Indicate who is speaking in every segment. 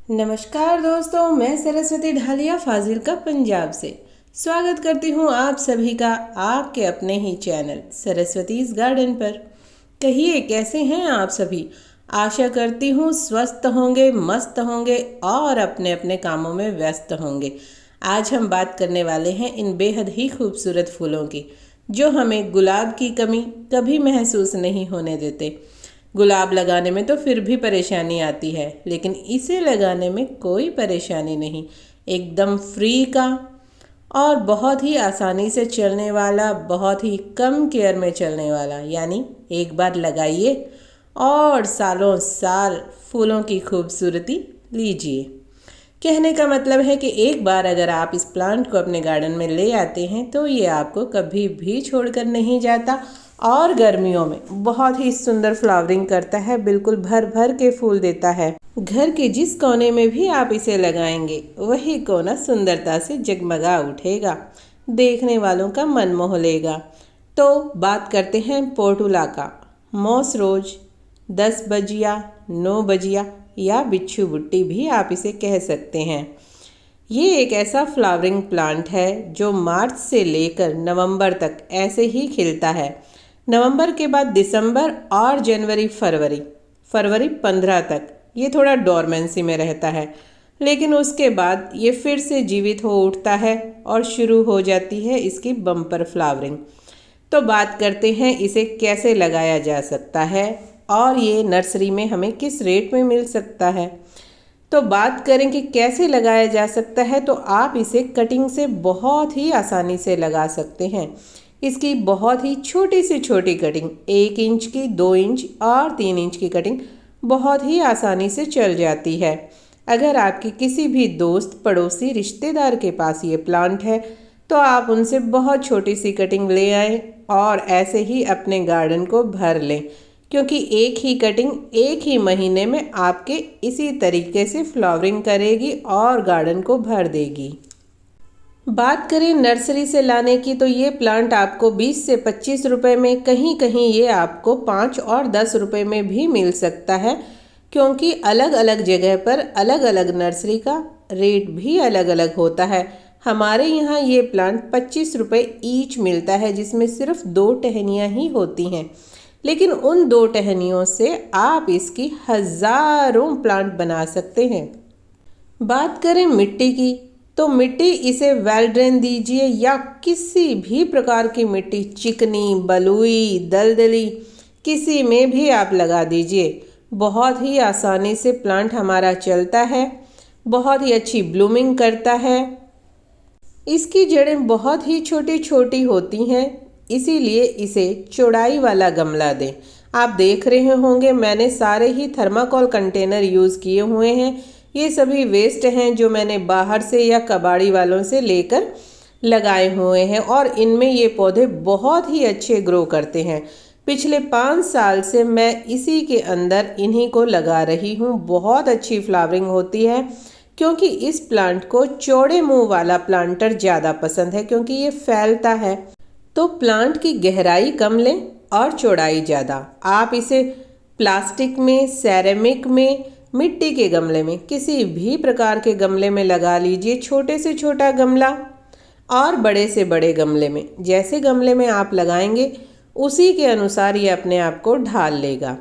Speaker 1: नमस्कार दोस्तों, मैं सरस्वती ढालिया फाजिलका पंजाब से स्वागत करती हूँ आप सभी का आपके अपने ही चैनल सरस्वतीज गार्डन पर। कहिए कैसे हैं आप सभी। आशा करती हूँ स्वस्थ होंगे, मस्त होंगे और अपने अपने कामों में व्यस्त होंगे। आज हम बात करने वाले हैं इन बेहद ही खूबसूरत फूलों की, जो हमें गुलाब की कमी कभी महसूस नहीं होने देते। गुलाब लगाने में तो फिर भी परेशानी आती है, लेकिन इसे लगाने में कोई परेशानी नहीं। एकदम फ्री का और बहुत ही आसानी से चलने वाला, बहुत ही कम केयर में चलने वाला, यानी एक बार लगाइए और सालों साल फूलों की खूबसूरती लीजिए। कहने का मतलब है कि एक बार अगर आप इस प्लांट को अपने गार्डन में ले आते हैं तो ये आपको कभी भी छोड़कर नहीं जाता और गर्मियों में बहुत ही सुंदर फ्लावरिंग करता है, बिल्कुल भर भर के फूल देता है। घर के जिस कोने में भी आप इसे लगाएंगे वही कोना सुंदरता से जगमगा उठेगा, देखने वालों का मन मोह लेगा। तो बात करते हैं पोर्टुला का। मॉस रोज, 10 बजिया, 9 बजिया या बिच्छू बुट्टी भी आप इसे कह सकते हैं। ये एक ऐसा फ्लावरिंग प्लांट है जो मार्च से लेकर नवंबर तक ऐसे ही खिलता है। नवंबर के बाद दिसंबर और जनवरी फरवरी, फरवरी 15 तक ये थोड़ा डोरमेंसी में रहता है, लेकिन उसके बाद ये फिर से जीवित हो उठता है और शुरू हो जाती है इसकी बम्पर फ्लावरिंग। तो बात करते हैं इसे कैसे लगाया जा सकता है और ये नर्सरी में हमें किस रेट में मिल सकता है। तो बात करें कि कैसे लगाया जा सकता है, तो आप इसे कटिंग से बहुत ही आसानी से लगा सकते हैं। इसकी बहुत ही छोटी से छोटी कटिंग, 1 इंच की, 2 इंच और 3 इंच की कटिंग बहुत ही आसानी से चल जाती है। अगर आपकी किसी भी दोस्त, पड़ोसी, रिश्तेदार के पास ये प्लांट है तो आप उनसे बहुत छोटी सी कटिंग ले आएँ और ऐसे ही अपने गार्डन को भर लें, क्योंकि एक ही कटिंग एक ही महीने में आपके इसी तरीके से फ्लावरिंग करेगी और गार्डन को भर देगी। बात करें नर्सरी से लाने की, तो ये प्लांट आपको 20 से 25 रुपए में, कहीं कहीं ये आपको 5 और 10 रुपए में भी मिल सकता है, क्योंकि अलग अलग जगह पर अलग अलग नर्सरी का रेट भी अलग अलग होता है। हमारे यहाँ ये प्लांट 25 रुपए ईच मिलता है, जिसमें सिर्फ 2 टहनियाँ ही होती हैं, लेकिन उन 2 टहनियों से आप इसकी हज़ारों प्लांट बना सकते हैं। बात करें मिट्टी की, तो मिट्टी इसे वेल ड्रेन दीजिए या किसी भी प्रकार की मिट्टी, चिकनी, बलुई, दलदली, किसी में भी आप लगा दीजिए। बहुत ही आसानी से प्लांट हमारा चलता है, बहुत ही अच्छी ब्लूमिंग करता है। इसकी जड़ें बहुत ही छोटी छोटी होती हैं, इसीलिए इसे चौड़ाई वाला गमला दें। आप देख रहे होंगे मैंने सारे ही थर्माकोल कंटेनर यूज़ किए हुए हैं। ये सभी वेस्ट हैं जो मैंने बाहर से या कबाड़ी वालों से लेकर लगाए हुए हैं और इनमें ये पौधे बहुत ही अच्छे ग्रो करते हैं। पिछले 5 साल से मैं इसी के अंदर इन्हीं को लगा रही हूँ। बहुत अच्छी फ्लावरिंग होती है, क्योंकि इस प्लांट को चौड़े मुंह वाला प्लांटर ज़्यादा पसंद है, क्योंकि ये फैलता है। तो प्लांट की गहराई कम लें और चौड़ाई ज़्यादा। आप इसे प्लास्टिक में, सेरेमिक में, मिट्टी के गमले में, किसी भी प्रकार के गमले में लगा लीजिए। छोटे से छोटा गमला और बड़े से बड़े गमले में, जैसे गमले में आप लगाएंगे उसी के अनुसार ये अपने आप को ढाल लेगा।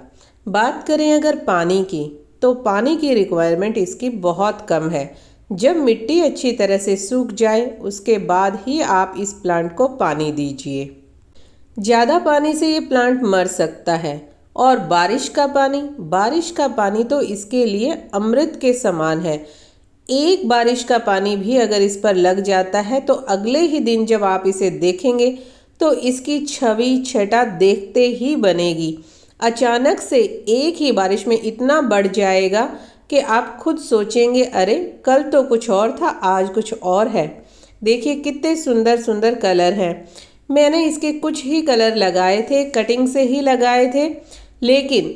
Speaker 1: बात करें अगर पानी की, तो पानी की रिक्वायरमेंट इसकी बहुत कम है। जब मिट्टी अच्छी तरह से सूख जाए उसके बाद ही आप इस प्लांट को पानी दीजिए। ज़्यादा पानी से ये प्लांट मर सकता है। और बारिश का पानी तो इसके लिए अमृत के समान है। एक बारिश का पानी भी अगर इस पर लग जाता है तो अगले ही दिन जब आप इसे देखेंगे तो इसकी छवि छटा देखते ही बनेगी। अचानक से एक ही बारिश में इतना बढ़ जाएगा कि आप खुद सोचेंगे, अरे कल तो कुछ और था, आज कुछ और है। देखिए कितने सुंदर सुंदर कलर हैं। मैंने इसके कुछ ही कलर लगाए थे, कटिंग से ही लगाए थे, लेकिन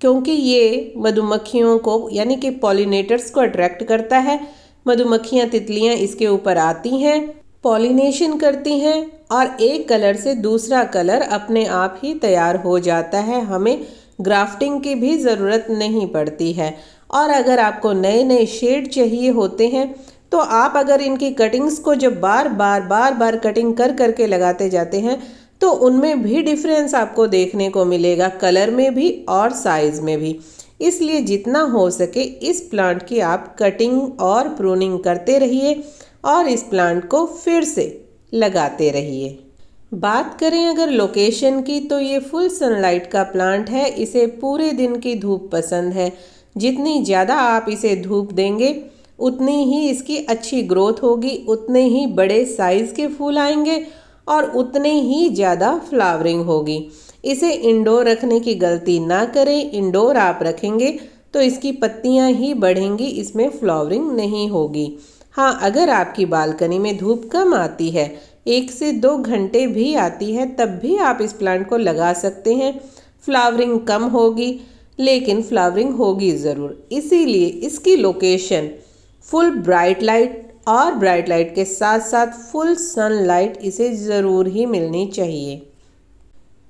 Speaker 1: क्योंकि ये मधुमक्खियों को यानी कि पॉलिनेटर्स को अट्रैक्ट करता है, मधुमक्खियाँ, तितलियाँ इसके ऊपर आती हैं, पॉलिनेशन करती हैं और एक कलर से दूसरा कलर अपने आप ही तैयार हो जाता है। हमें ग्राफ्टिंग की भी ज़रूरत नहीं पड़ती है। और अगर आपको नए नए शेड चाहिए होते हैं तो आप अगर इनकी कटिंग्स को जब बार बार कटिंग कर करके लगाते जाते हैं तो उनमें भी डिफरेंस आपको देखने को मिलेगा, कलर में भी और साइज़ में भी। इसलिए जितना हो सके इस प्लांट की आप कटिंग और प्रूनिंग करते रहिए और इस प्लांट को फिर से लगाते रहिए। बात करें अगर लोकेशन की तो ये फुल सनलाइट का प्लांट है। इसे पूरे दिन की धूप पसंद है। जितनी ज़्यादा आप इसे धूप देंगे उतनी ही इसकी अच्छी ग्रोथ होगी, उतने ही बड़े साइज़ के फूल आएंगे और उतने ही ज़्यादा फ्लावरिंग होगी। इसे इंडोर रखने की गलती ना करें। इंडोर आप रखेंगे तो इसकी पत्तियां ही बढ़ेंगी, इसमें फ्लावरिंग नहीं होगी। हाँ, अगर आपकी बालकनी में धूप कम आती है, 1 से 2 घंटे भी आती है, तब भी आप इस प्लांट को लगा सकते हैं। फ्लावरिंग कम होगी लेकिन फ्लावरिंग होगी ज़रूर। इसीलिए इसकी लोकेशन फुल ब्राइट लाइट और ब्राइट लाइट के साथ साथ फुल सनलाइट इसे ज़रूर ही मिलनी चाहिए।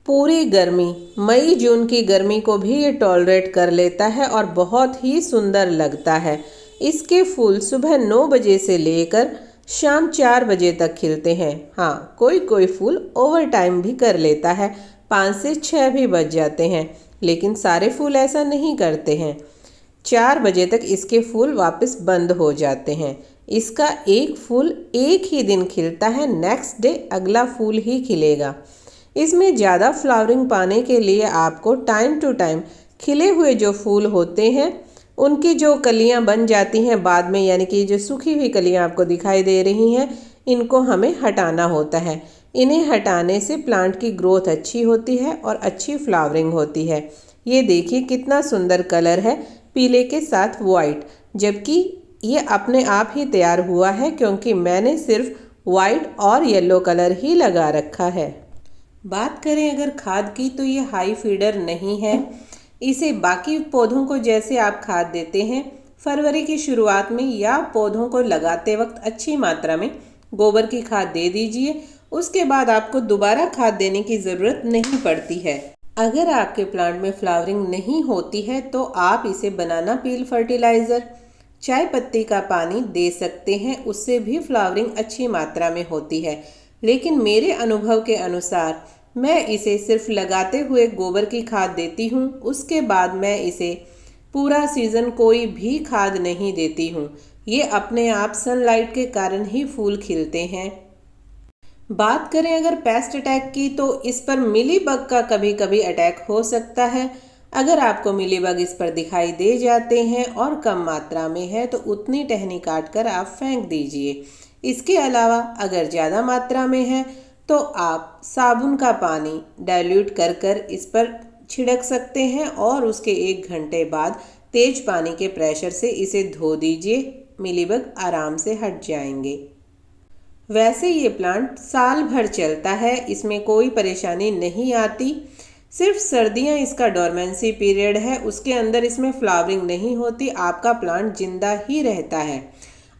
Speaker 1: पूरी गर्मी, मई जून की गर्मी को भी ये टॉलरेट कर लेता है और बहुत ही सुंदर लगता है। इसके फूल सुबह 9 बजे से लेकर शाम 4 बजे तक खिलते हैं। हाँ, कोई कोई फूल ओवर टाइम भी कर लेता है, 5 से 6 भी बज जाते हैं, लेकिन सारे फूल ऐसा नहीं करते हैं। 4 बजे तक इसके फूल वापस बंद हो जाते हैं। इसका एक फूल एक ही दिन खिलता है, नेक्स्ट डे अगला फूल ही खिलेगा। इसमें ज़्यादा फ्लावरिंग पाने के लिए आपको टाइम टू टाइम खिले हुए जो फूल होते हैं उनकी जो कलियां बन जाती हैं बाद में, यानी कि जो सूखी हुई कलियां आपको दिखाई दे रही हैं, इनको हमें हटाना होता है। इन्हें हटाने से प्लांट की ग्रोथ अच्छी होती है और अच्छी फ्लावरिंग होती है। ये देखिए कितना सुंदर कलर है, पीले के साथ वाइट, जबकि ये अपने आप ही तैयार हुआ है क्योंकि मैंने सिर्फ वाइट और येलो कलर ही लगा रखा है। बात करें अगर खाद की तो ये हाई फीडर नहीं है। इसे बाकी पौधों को जैसे आप खाद देते हैं फरवरी की शुरुआत में या पौधों को लगाते वक्त अच्छी मात्रा में गोबर की खाद दे दीजिए। उसके बाद आपको दोबारा खाद देने की ज़रूरत नहीं पड़ती है। अगर आपके प्लांट में फ्लावरिंग नहीं होती है तो आप इसे बनाना पील फर्टिलाइज़र, चाय पत्ती का पानी दे सकते हैं, उससे भी फ्लावरिंग अच्छी मात्रा में होती है। लेकिन मेरे अनुभव के अनुसार मैं इसे सिर्फ लगाते हुए गोबर की खाद देती हूँ, उसके बाद मैं इसे पूरा सीज़न कोई भी खाद नहीं देती हूँ। ये अपने आप सनलाइट के कारण ही फूल खिलते हैं। बात करें अगर पेस्ट अटैक की तो इस पर मिलीबग का कभी कभी अटैक हो सकता है। अगर आपको मिलीबग इस पर दिखाई दे जाते हैं और कम मात्रा में है तो उतनी टहनी काट कर आप फेंक दीजिए। इसके अलावा अगर ज़्यादा मात्रा में है तो आप साबुन का पानी डाइल्यूट कर कर इस पर छिड़क सकते हैं और उसके 1 घंटे बाद तेज पानी के प्रेशर से इसे धो दीजिए। मिलीबग आराम से हट जाएंगे। वैसे ये प्लांट साल भर चलता है, इसमें कोई परेशानी नहीं आती। सिर्फ सर्दियां इसका डोरमेंसी पीरियड है, उसके अंदर इसमें फ्लावरिंग नहीं होती, आपका प्लांट जिंदा ही रहता है।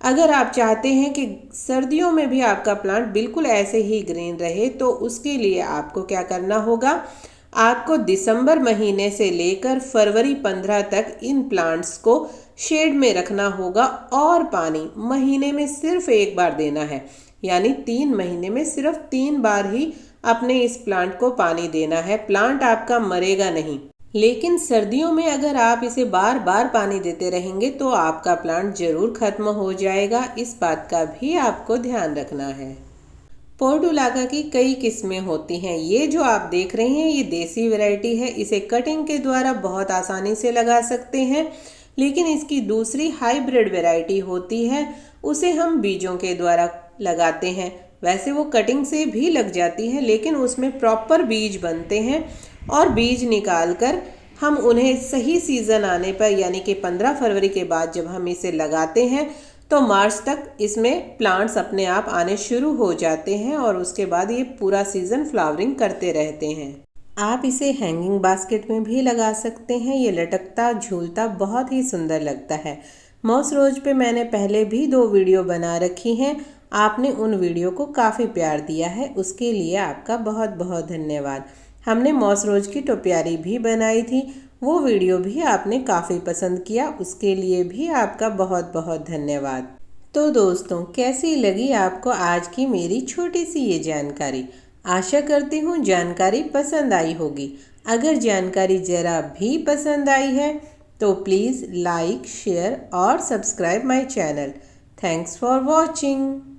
Speaker 1: अगर आप चाहते हैं कि सर्दियों में भी आपका प्लांट बिल्कुल ऐसे ही ग्रीन रहे तो उसके लिए आपको क्या करना होगा, आपको दिसंबर महीने से लेकर फरवरी 15 तक इन प्लांट्स को शेड में रखना होगा और पानी महीने में सिर्फ 1 बार देना है। यानी 3 महीने में सिर्फ 3 बार ही अपने इस प्लांट को पानी देना है। प्लांट आपका मरेगा नहीं। लेकिन सर्दियों में अगर आप इसे बार बार पानी देते रहेंगे तो आपका प्लांट जरूर खत्म हो जाएगा। इस बात का भी आपको ध्यान रखना है। पोर्टुलाका की कई किस्में होती हैं। ये जो आप देख रहे हैं ये देसी वैरायटी है। इसे कटिंग के द्वारा बहुत आसानी से लगा सकते हैं। लेकिन इसकी दूसरी हाइब्रिड वैरायटी होती है, उसे हम बीजों के द्वारा लगाते हैं। वैसे वो कटिंग से भी लग जाती है लेकिन उसमें प्रॉपर बीज बनते हैं और बीज निकाल कर हम उन्हें सही सीज़न आने पर यानी कि 15 फरवरी के बाद जब हम इसे लगाते हैं तो मार्च तक इसमें प्लांट्स अपने आप आने शुरू हो जाते हैं और उसके बाद ये पूरा सीज़न फ्लावरिंग करते रहते हैं। आप इसे हैंगिंग बास्केट में भी लगा सकते हैं। ये लटकता झूलता बहुत ही सुंदर लगता है। मॉस रोज पे मैंने पहले भी 2 वीडियो बना रखी हैं। आपने उन वीडियो को काफ़ी प्यार दिया है, उसके लिए आपका बहुत बहुत धन्यवाद। हमने मॉस रोज की टोपियारी भी बनाई थी, वो वीडियो भी आपने काफ़ी पसंद किया, उसके लिए भी आपका बहुत बहुत धन्यवाद। तो दोस्तों, कैसी लगी आपको आज की मेरी छोटी सी ये जानकारी? आशा करती हूँ जानकारी पसंद आई होगी। अगर जानकारी ज़रा भी पसंद आई है तो प्लीज़ लाइक, शेयर और subscribe my channel. Thanks for watching.